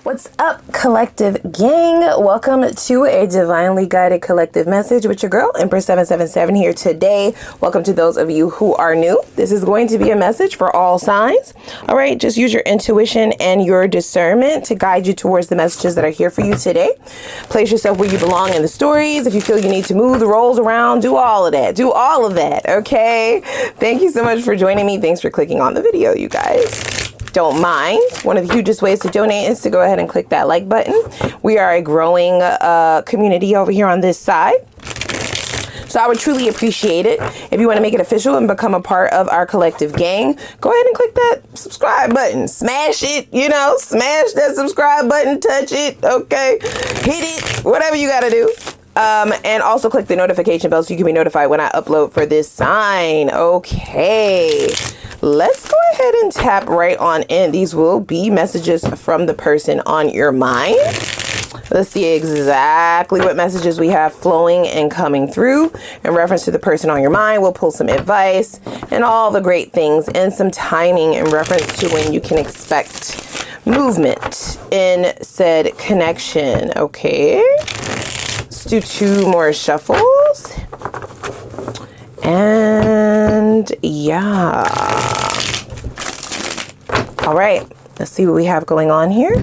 What's up, collective gang? Welcome to a divinely guided collective message with your girl, Empress 777 here today. Welcome to those of you who are new. This is going to be a message for all signs. All right, just use your intuition and your discernment to guide you towards the messages that are here for you today. Place yourself where you belong in the stories. If you feel you need to move the roles around, do all of that. Do all of that, okay? Thank you so much for joining me. Thanks for clicking on the video, you guys. Don't mind. One of the hugest ways to donate is to go ahead and click that like button. We are a growing community over here on this side. So I would truly appreciate it. If you want to make it official and become a part of our collective gang, go ahead and click that subscribe button. Smash it, you know, smash that subscribe button, touch it, okay? Hit it, whatever you got to do. And also click the notification bell so you can be notified when I upload for this sign. Okay, let's go ahead and tap right on in. These will be messages from the person on your mind. Let's see exactly what messages we have flowing and coming through in reference to the person on your mind. We'll pull some advice and all the great things and some timing in reference to when you can expect movement in said connection. Okay. Let's do 2 more shuffles. And yeah. All right. Let's see what we have going on here.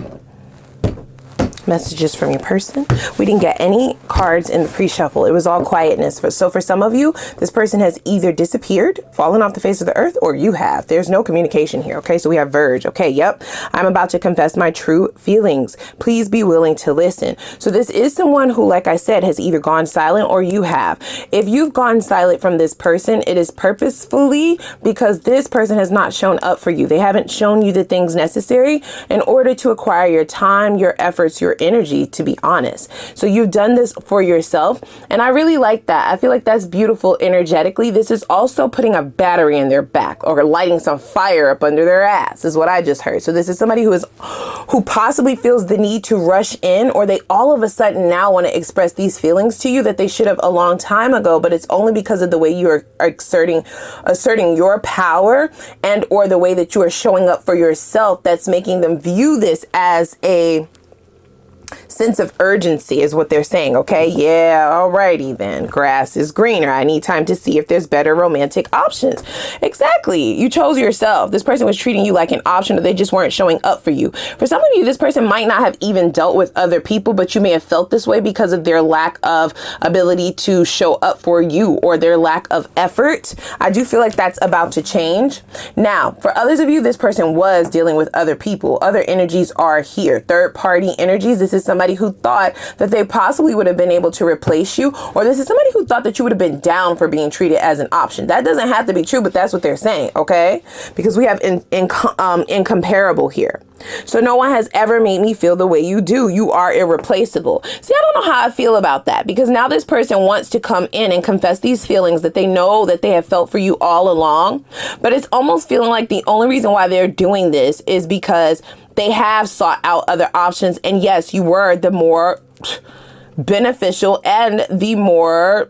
Messages from your person. We didn't get any cards in the pre-shuffle. It was all quietness. So for some of you, this person has either disappeared, fallen off the face of the earth, or you have. There's no communication here. Okay, so we have Verge. Okay, yep. I'm about to confess my true feelings. Please be willing to listen. So this is someone who, like I said, has either gone silent or you have. If you've gone silent from this person, it is purposefully because this person has not shown up for you. They haven't shown you the things necessary in order to acquire your time, your efforts, your energy, to be honest. So you've done this for yourself, and I really like that. I feel like that's beautiful energetically. This is also putting a battery in their back or lighting some fire up under their ass is what I just heard. So this is somebody who possibly feels the need to rush in, or they all of a sudden now want to express these feelings to you that they should have a long time ago, but it's only because of the way you are asserting your power and or the way that you are showing up for yourself that's making them view this as a sense of urgency is what they're saying. Okay, yeah, alrighty then. Grass is greener. I need time to see if there's better romantic options. Exactly. You chose yourself. This person was treating you like an option, or they just weren't showing up for you. For some of you, this person might not have even dealt with other people, but you may have felt this way because of their lack of ability to show up for you or their lack of effort. I do feel like that's about to change. Now, for others of you, this person was dealing with other people. Other energies are here. Third party energies. This is somebody who thought that they possibly would have been able to replace you, or this is somebody who thought that you would have been down for being treated as an option. That doesn't have to be true, but that's what they're saying, okay? Because we have incomparable here. So no one has ever made me feel the way you do. You are irreplaceable. See, I don't know how I feel about that, because now this person wants to come in and confess these feelings that they know that they have felt for you all along. But it's almost feeling like the only reason why they're doing this is because they have sought out other options. And yes, you were the more beneficial and the more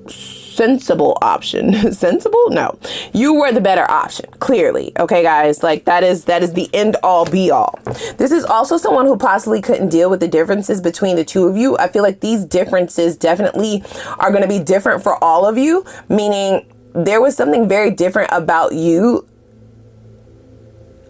sensible option. Sensible? No, you were the better option, clearly. Okay, guys, like that is the end all be all. This is also someone who possibly couldn't deal with the differences between the two of you. I feel like these differences definitely are going to be different for all of you, meaning there was something very different about you,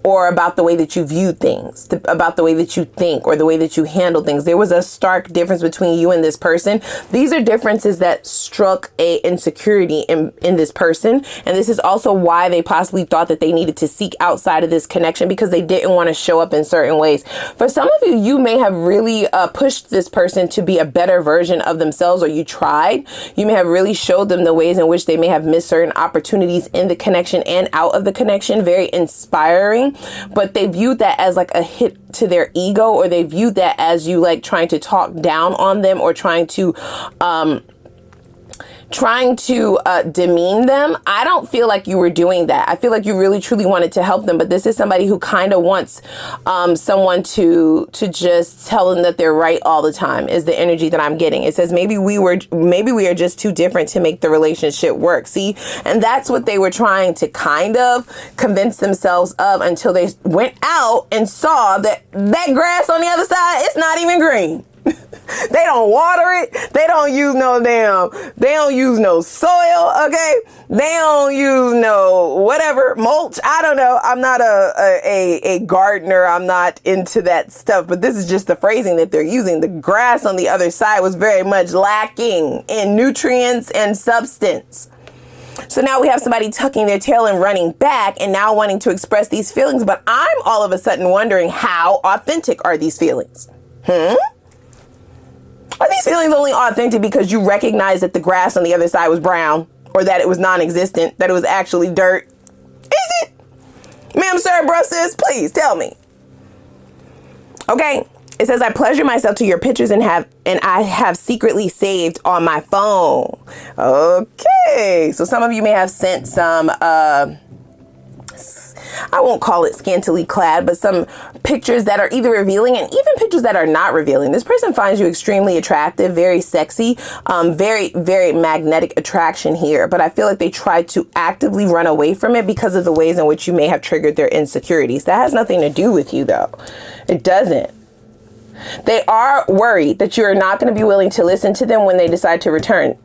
or about the way that you view things, about the way that you think, or the way that you handle things. There was a stark difference between you and this person. These are differences that struck a insecurity in this person. And this is also why they possibly thought that they needed to seek outside of this connection, because they didn't want to show up in certain ways. For some of you, you may have really pushed this person to be a better version of themselves, or you tried. You may have really showed them the ways in which they may have missed certain opportunities in the connection and out of the connection. Very inspiring. But they viewed that as like a hit to their ego, or they viewed that as you like trying to talk down on them, or trying to trying to demean them. I don't feel like you were doing that. I feel like you really truly wanted to help them, but this is somebody who kind of wants someone to just tell them that they're right all the time, is the energy that I'm getting. It says maybe we are just too different to make the relationship work. See, and that's what they were trying to kind of convince themselves of, until they went out and saw that grass on the other side, it's not even green. They don't water it. They don't use no soil. Okay. They don't use no whatever mulch. I don't know. I'm not a gardener. I'm not into that stuff, but this is just the phrasing that they're using. The grass on the other side was very much lacking in nutrients and substance. So now we have somebody tucking their tail and running back and now wanting to express these feelings. But I'm all of a sudden wondering, how authentic are these feelings? Are these feelings only authentic because you recognize that the grass on the other side was brown, or that it was non-existent, that it was actually dirt? Is it? Ma'am, sir, bruh, sis, please tell me. Okay. It says, I pleasure myself to your pictures and I have secretly saved on my phone. Okay. So some of you may have sent some, I won't call it scantily clad, but some pictures that are either revealing and even pictures that are not revealing. This person finds you extremely attractive, very sexy, very, very magnetic attraction here. But I feel like they tried to actively run away from it because of the ways in which you may have triggered their insecurities. That has nothing to do with you, though. It doesn't. They are worried that you are not going to be willing to listen to them when they decide to return.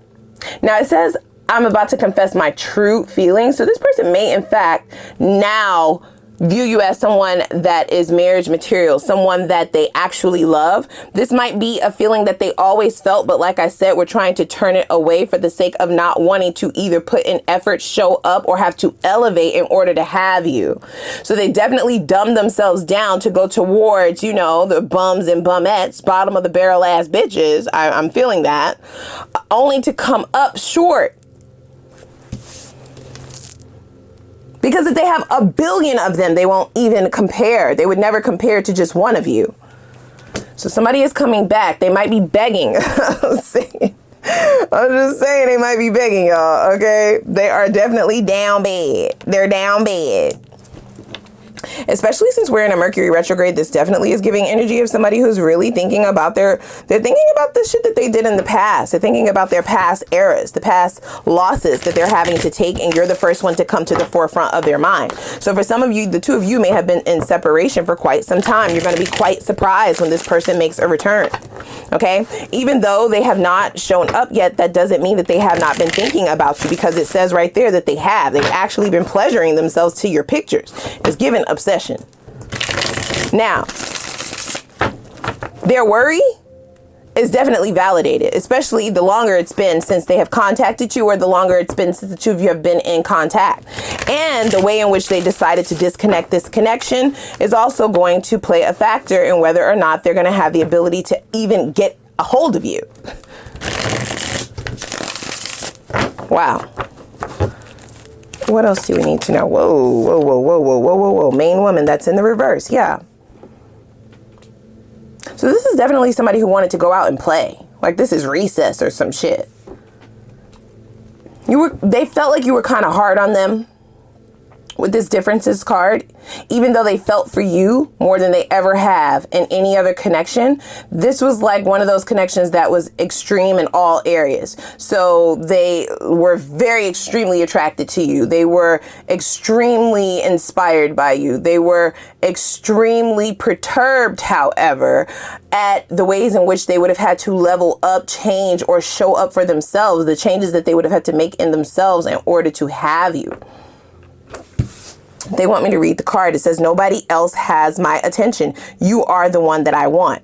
Now, it says, I'm about to confess my true feelings. So this person may, in fact, now view you as someone that is marriage material, someone that they actually love. This might be a feeling that they always felt, but like I said, we're trying to turn it away for the sake of not wanting to either put in effort, show up, or have to elevate in order to have you. So they definitely dumb themselves down to go towards, you know, the bums and bumettes, bottom of the barrel ass bitches. I'm feeling that, only to come up short. Because if they have a billion of them, they won't even compare. They would never compare to just one of you. So somebody is coming back. They might be begging. I'm just saying they might be begging, y'all. Okay. They are definitely down bad. They're down bad. Especially since we're in a Mercury retrograde, this definitely is giving energy of somebody who's really thinking about they're thinking about the shit that they did in the past. They're thinking about their past eras, the past losses that they're having to take, and you're the first one to come to the forefront of their mind. So for some of you, the two of you may have been in separation for quite some time. You're going to be quite surprised when this person makes a return. Okay. Even though they have not shown up yet, that doesn't mean that they have not been thinking about you, because it says right there that they have. They've actually been pleasuring themselves to your pictures. It's given obsession. Now, their worry is definitely validated, especially the longer it's been since they have contacted you, or the longer it's been since the two of you have been in contact. And the way in which they decided to disconnect this connection is also going to play a factor in whether or not they're going to have the ability to even get a hold of you. Wow. What else do we need to know? Whoa, whoa, whoa, whoa, whoa, whoa, whoa, whoa. Main woman, that's in the reverse. Yeah. So this is definitely somebody who wanted to go out and play. Like this is recess or some shit. They felt like you were kind of hard on them with this differences card, even though they felt for you more than they ever have in any other connection. This was like one of those connections that was extreme in all areas. So they were very extremely attracted to you. They were extremely inspired by you. They were extremely perturbed, however, at the ways in which they would have had to level up, change, or show up for themselves, the changes that they would have had to make in themselves in order to have you. They want me to read the card. It says, nobody else has my attention. You are the one that I want.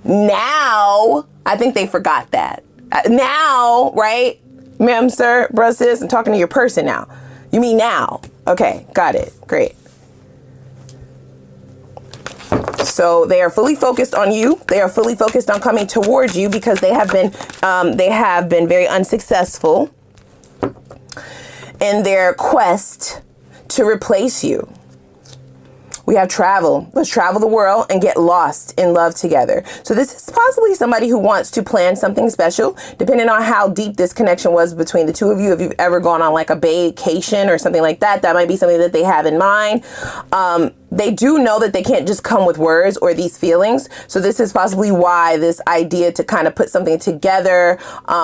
Now, I think they forgot that. Now, right? Ma'am, sir, bruh, sis, I'm talking to your person now. You mean now? Okay, got it. Great. So they are fully focused on you. They are fully focused on coming towards you because they have been very unsuccessful in their quest to replace you. We have travel. Let's travel the world and get lost in love together. So this is possibly somebody who wants to plan something special, depending on how deep this connection was between the two of you. If you've ever gone on like a vacation or something like that, that might be something that they have in mind. They do know that they can't just come with words or these feelings. So this is possibly why this idea to kind of put something together,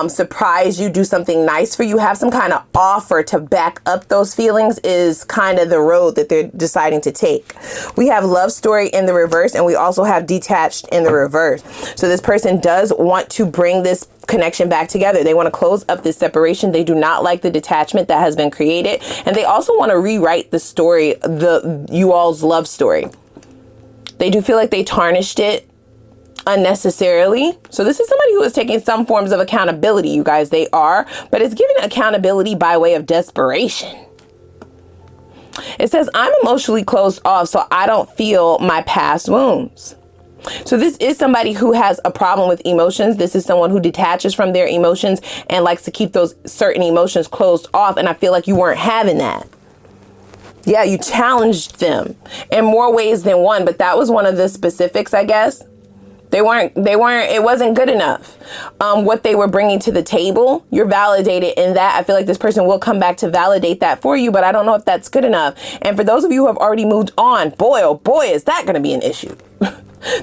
surprise you, do something nice for you, have some kind of offer to back up those feelings is kind of the road that they're deciding to take. We have love story in the reverse, and we also have detached in the reverse. So this person does want to bring this connection back together. They want to close up this separation. They do not like the detachment that has been created, and they also want to rewrite the story, you all's love story. They do feel like they tarnished it unnecessarily. So this is somebody who is taking some forms of accountability, you guys. They are, but it's giving accountability by way of desperation. It says, I'm emotionally closed off, so I don't feel my past wounds. So this is somebody who has a problem with emotions. This is someone who detaches from their emotions and likes to keep those certain emotions closed off. And I feel like you weren't having that. Yeah, you challenged them in more ways than one, but that was one of the specifics, I guess. It wasn't good enough. What they were bringing to the table, you're validated in that. I feel like this person will come back to validate that for you, but I don't know if that's good enough. And for those of you who have already moved on, boy, oh boy, is that going to be an issue.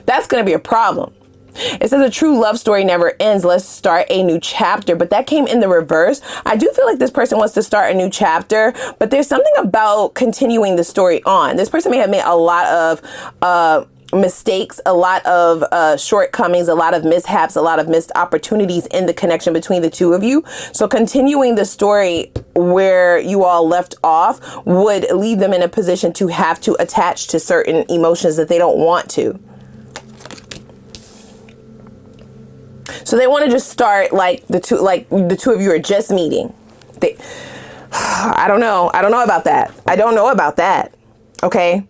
That's going to be a problem. It says a true love story never ends. Let's start a new chapter. But that came in the reverse. I do feel like this person wants to start a new chapter, but there's something about continuing the story on. This person may have made a lot of mistakes, a lot of shortcomings, a lot of mishaps, a lot of missed opportunities in the connection between the two of you. So continuing the story where you all left off would leave them in a position to have to attach to certain emotions that they don't want to. So they want to just start like the two of you are just meeting. I don't know about that. I don't know about that. Okay.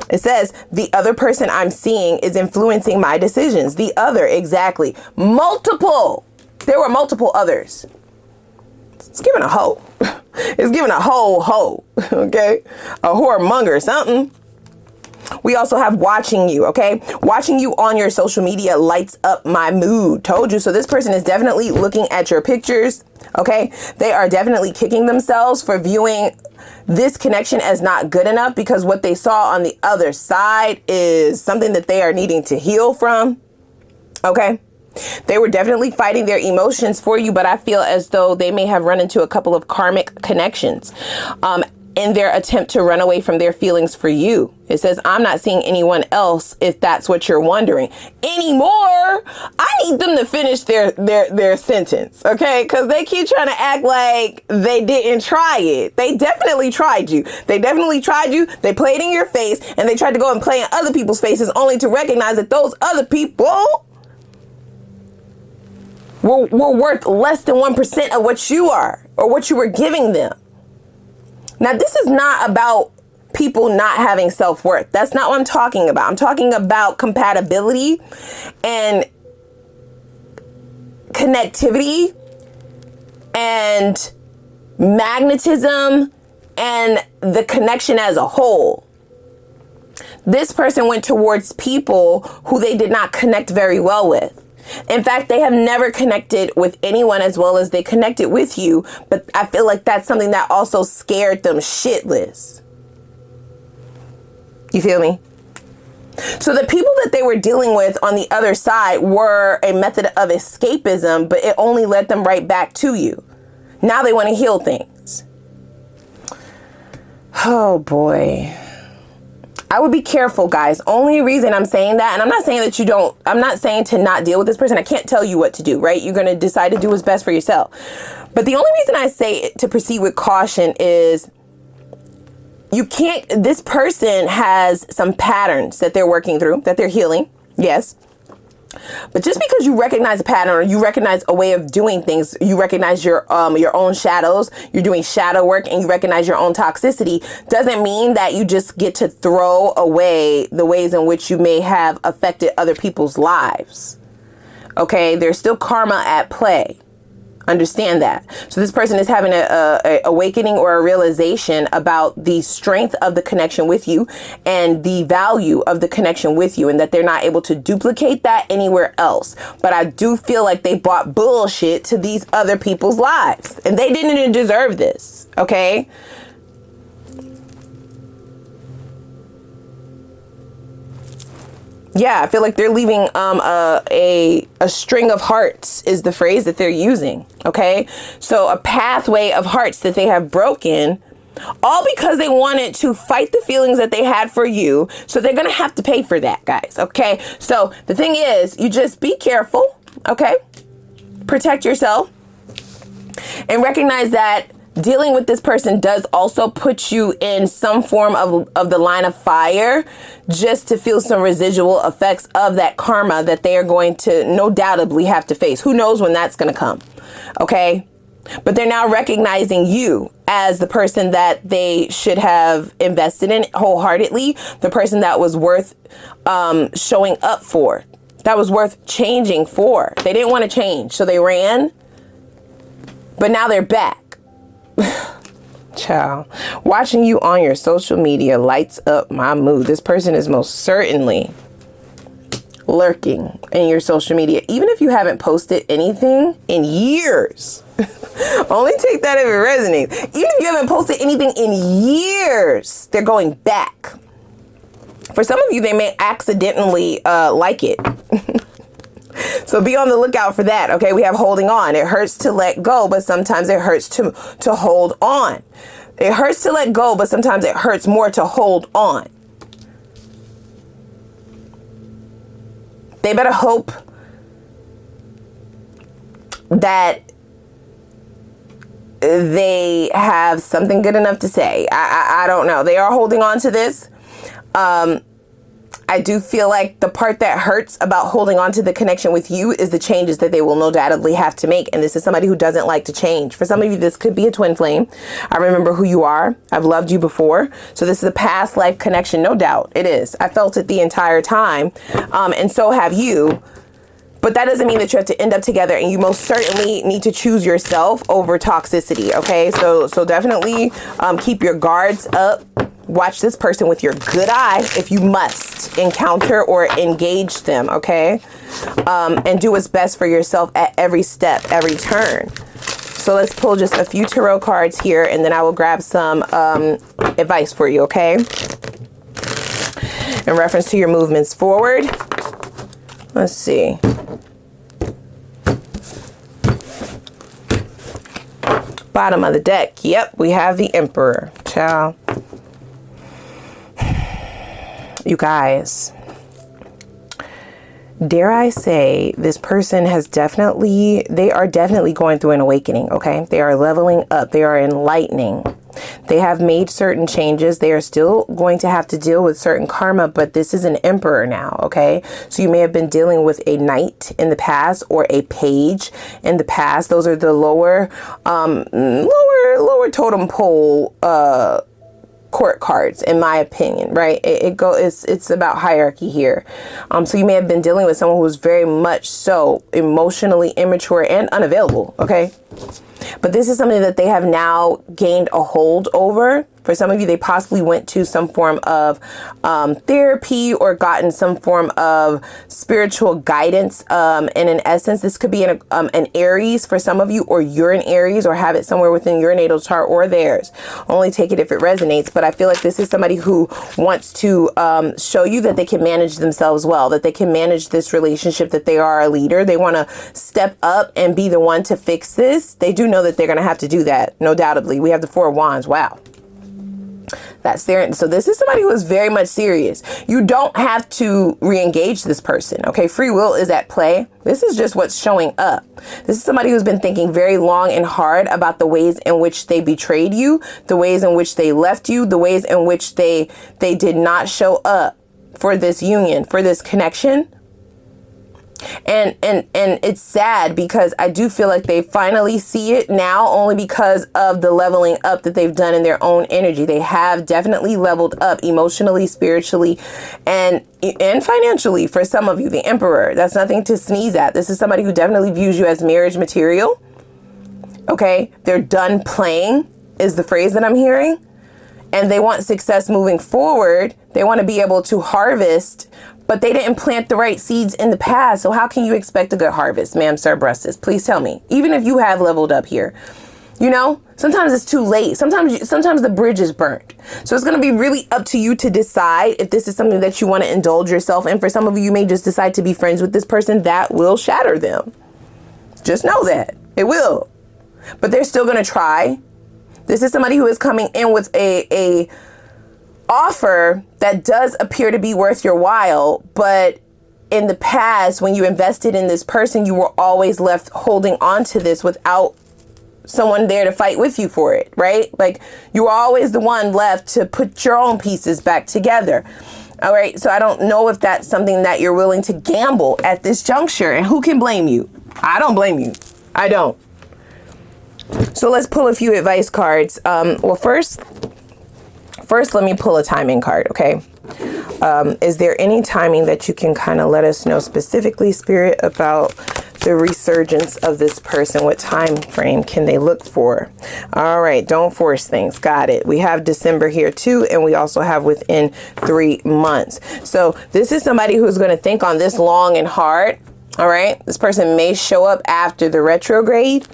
It says the other person I'm seeing is influencing my decisions. The other, exactly. Multiple. There were multiple others. It's giving a hoe. It's giving a hoe. Okay. A whoremonger or something. We also have watching you, okay? Watching you on your social media lights up my mood. Told you. So this person is definitely looking at your pictures, okay? They are definitely kicking themselves for viewing this connection as not good enough, because what they saw on the other side is something that they are needing to heal from, okay? They were definitely fighting their emotions for you, but I feel as though they may have run into a couple of karmic connections in their attempt to run away from their feelings for you. It says, I'm not seeing anyone else, if that's what you're wondering. Anymore. I need them to finish their sentence, okay? Because they keep trying to act like they didn't try it. They definitely tried you. They definitely tried you. They played in your face, and they tried to go and play in other people's faces, only to recognize that those other people were worth less than 1% of what you are, or what you were giving them. Now, this is not about people not having self-worth. That's not what I'm talking about. I'm talking about compatibility and connectivity and magnetism and the connection as a whole. This person went towards people who they did not connect very well with. In fact, they have never connected with anyone as well as they connected with you. But I feel like that's something that also scared them shitless. You feel me? So the people that they were dealing with on the other side were a method of escapism, but it only led them right back to you. Now they want to heal things. Oh boy. I would be careful, guys. Only reason I'm saying that, and I'm not saying that I'm not saying to not deal with this person. I can't tell you what to do, right? You're going to decide to do what's best for yourself. But the only reason I say to proceed with caution is this person has some patterns that they're working through, that they're healing. Yes. But just because you recognize a pattern, or you recognize a way of doing things, you recognize your own shadows, you're doing shadow work, and you recognize your own toxicity, doesn't mean that you just get to throw away the ways in which you may have affected other people's lives. Okay, there's still karma at play. Understand that. So this person is having a awakening or a realization about the strength of the connection with you and the value of the connection with you, and that they're not able to duplicate that anywhere else. But I do feel like they brought bullshit to these other people's lives, and they didn't even deserve this. Okay. Yeah, I feel like they're leaving a string of hearts is the phrase that they're using. Okay, so a pathway of hearts that they have broken, all because they wanted to fight the feelings that they had for you. So they're gonna have to pay for that, guys. Okay, so the thing is, you just be careful. Okay, protect yourself and recognize that dealing with this person does also put you in some form of the line of fire, just to feel some residual effects of that karma that they are going to no doubtably have to face. Who knows when that's going to come? Okay. But they're now recognizing you as the person that they should have invested in wholeheartedly, the person that was worth showing up for, that was worth changing for. They didn't want to change, so they ran, but now they're back. Child, watching you on your social media lights up my mood. This person is most certainly lurking in your social media, even if you haven't posted anything in years. Only take that if it resonates. Even if you haven't posted anything in years, they're going back. For some of you, they may accidentally like it. So be on the lookout for that. Okay, we have holding on. It hurts to let go, but sometimes it hurts to hold on. It hurts to let go, but sometimes it hurts more to hold on. They better hope that they have something good enough to say. I don't know. They are holding on to this. I do feel like the part that hurts about holding on to the connection with you is the changes that they will no doubtedly have to make. And this is somebody who doesn't like to change. For some of you, this could be a twin flame. I remember who you are. I've loved you before. So this is a past life connection. No doubt it is. I felt it the entire time. And so have you. But that doesn't mean that you have to end up together, and you most certainly need to choose yourself over toxicity. Okay, so definitely keep your guards up. Watch this person with your good eye if you must encounter or engage them. Okay, and do what's best for yourself at every step, every turn. So let's pull just a few tarot cards here, and then I will grab some advice for you. Okay, in reference to your movements forward. Let's see. Bottom of the deck. Yep, we have the Emperor. Ciao. You guys, dare I say, this person has they are definitely going through an awakening. Okay, they are leveling up. They are enlightening. They have made certain changes. They are still going to have to deal with certain karma, but this is an emperor now. Okay, so you may have been dealing with a knight in the past or a page in the past. Those are the lower totem pole court cards, in my opinion, right? It's about hierarchy here. So you may have been dealing with someone who was very much so emotionally immature and unavailable. Okay, but this is something that they have now gained a hold over. For some of you, they possibly went to some form of therapy or gotten some form of spiritual guidance. And in essence, this could be an Aries for some of you, or you're an Aries, or have it somewhere within your natal chart or theirs. Only take it if it resonates. But I feel like this is somebody who wants to show you that they can manage themselves well, that they can manage this relationship, that they are a leader. They want to step up and be the one to fix this. They do know that they're going to have to do that, no doubtably. We have the Four of Wands. Wow. That's there. So this is somebody who is very much serious. You don't have to re-engage this person. Okay. Free will is at play. This is just what's showing up. This is somebody who's been thinking very long and hard about the ways in which they betrayed you, the ways in which they left you, the ways in which they did not show up for this union, for this connection. And it's sad because I do feel like they finally see it now, only because of the leveling up that they've done in their own energy. They have definitely leveled up emotionally, spiritually, and financially. For some of you, the Emperor, that's nothing to sneeze at. This is somebody who definitely views you as marriage material. Okay, they're done playing is the phrase that I'm hearing. And they want success moving forward. They want to be able to harvest, but they didn't plant the right seeds in the past. So how can you expect a good harvest, ma'am, sir, Brusses? Please tell me. Even if you have leveled up here, you know, sometimes it's too late. Sometimes the bridge is burnt. So it's going to be really up to you to decide if this is something that you want to indulge yourself in. For some of you, you may just decide to be friends with this person. That will shatter them. Just know that. It will. But they're still going to try. This is somebody who is coming in with a offer that does appear to be worth your while, but in the past, when you invested in this person, you were always left holding on to this without someone there to fight with you for it, right? Like, you were always the one left to put your own pieces back together. All right, so I don't know if that's something that you're willing to gamble at this juncture, and who can blame you? I don't blame you. I don't. So let's pull a few advice cards. Well, first, let me pull a timing card, okay? Is there any timing that you can kind of let us know specifically, Spirit, about the resurgence of this person? What time frame can they look for? All right, don't force things. Got it. We have December here too, and we also have within 3 months. So this is somebody who's going to think on this long and hard. All right, this person may show up after the retrograde.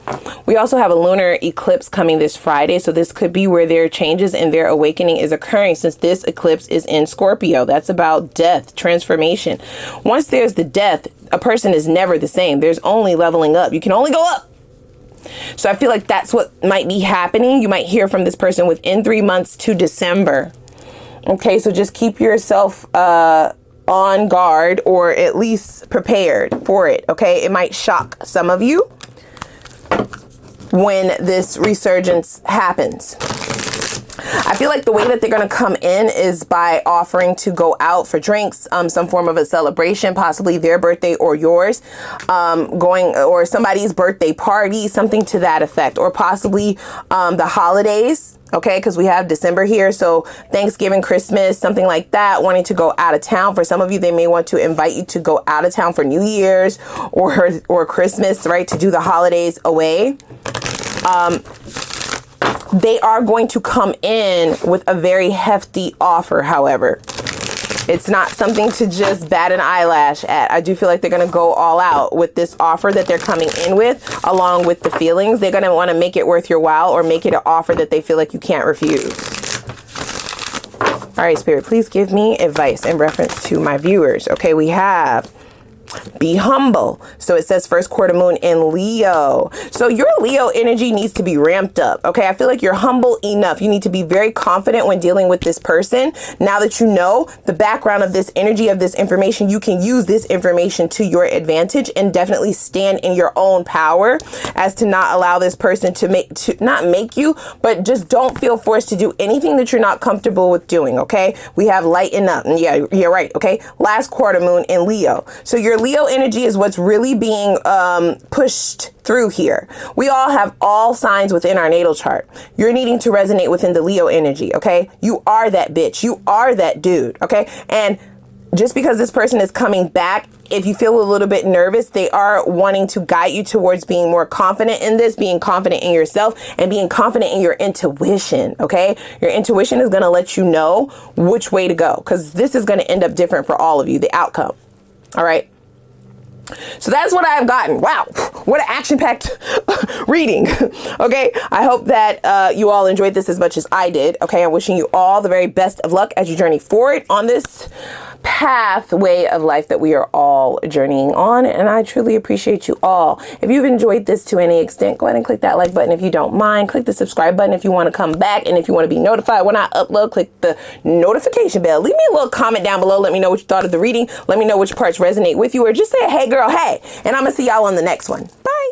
We also have a lunar eclipse coming this Friday. So this could be where their changes and their awakening is occurring, since this eclipse is in Scorpio. That's about death, transformation. Once there's the death, a person is never the same. There's only leveling up. You can only go up. So I feel like that's what might be happening. You might hear from this person within 3 months to December. Okay, so just keep yourself on guard, or at least prepared for it. Okay, it might shock some of you when this resurgence happens. I feel like the way that they're going to come in is by offering to go out for drinks, some form of a celebration, possibly their birthday or yours, or somebody's birthday party, something to that effect, or possibly the holidays. Okay, because we have December here. So Thanksgiving, Christmas, something like that, wanting to go out of town. For some of you, they may want to invite you to go out of town for New Year's or Christmas, right? To do the holidays away. They are going to come in with a very hefty offer, however. It's not something to just bat an eyelash at. I do feel like they're going to go all out with this offer that they're coming in with, along with the feelings. They're going to want to make it worth your while, or make it an offer that they feel like you can't refuse. All right, Spirit, please give me advice in reference to my viewers. Okay, we have be humble. So it says first quarter moon in Leo. So your Leo energy needs to be ramped up. Okay, I feel like you're humble enough. You need to be very confident when dealing with this person. Now that you know the background of this energy, of this information, you can use this information to your advantage, and definitely stand in your own power, as to not allow this person to not make you, but just don't feel forced to do anything that you're not comfortable with doing. Okay, we have lighten up. And yeah, you're right. Okay, last quarter moon in Leo. So your Leo energy is what's really being pushed through here. We all have all signs within our natal chart. You're needing to resonate within the Leo energy, okay? You are that bitch. You are that dude, okay? And just because this person is coming back, if you feel a little bit nervous, they are wanting to guide you towards being more confident in this, being confident in yourself, and being confident in your intuition, okay? Your intuition is going to let you know which way to go, because this is going to end up different for all of you, the outcome, all right? So that's what I've gotten. Wow, what an action-packed reading. Okay, I hope that you all enjoyed this as much as I did. Okay, I'm wishing you all the very best of luck as you journey forward on this pathway of life that we are all journeying on, and I truly appreciate you all. If you've enjoyed this to any extent, go ahead and click that like button if you don't mind. Click the subscribe button if you want to come back, and if you want to be notified when I upload, click the notification bell. Leave me a little comment down below. Let me know what you thought of the reading. Let me know which parts resonate with you, or just say, hey girl, hey, and I'm gonna see y'all on the next one. Bye.